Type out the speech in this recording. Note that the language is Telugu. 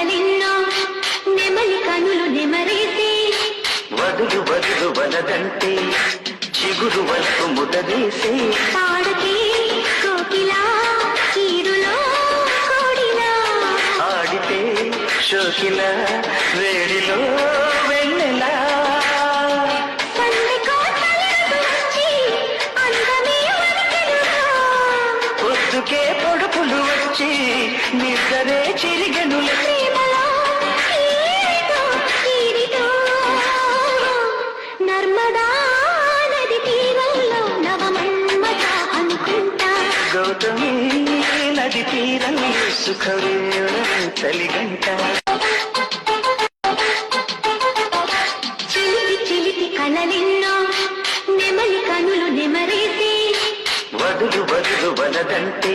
కలలిన్నో నెమలి కనులు నెమరేసి వదులు వదులు వలదంటే చిగురు వరకు ముదవేసే పాడకే కోకిలా చీరులో కోడిలా ఆడితే షోకిల వేడిలో వెన్నెలా సందెకో తలెత్తు వచ్చి అందమే వణికెనురా. పొద్దుకే పొడుపులు వచ్చి నిద్రే చిరిగెనులే ప్రేమలో ఈరితో తీరితో నర్మదా నది తీరంలో నవమన్మథ అనుకుంటా గౌతమి నది తీరంలో సుఖవేళ చలిగంట చిలిపి చిలిపి కలలిన్నో నెమలి కనులు నెమరేసి వదులు వదులు వలదంటే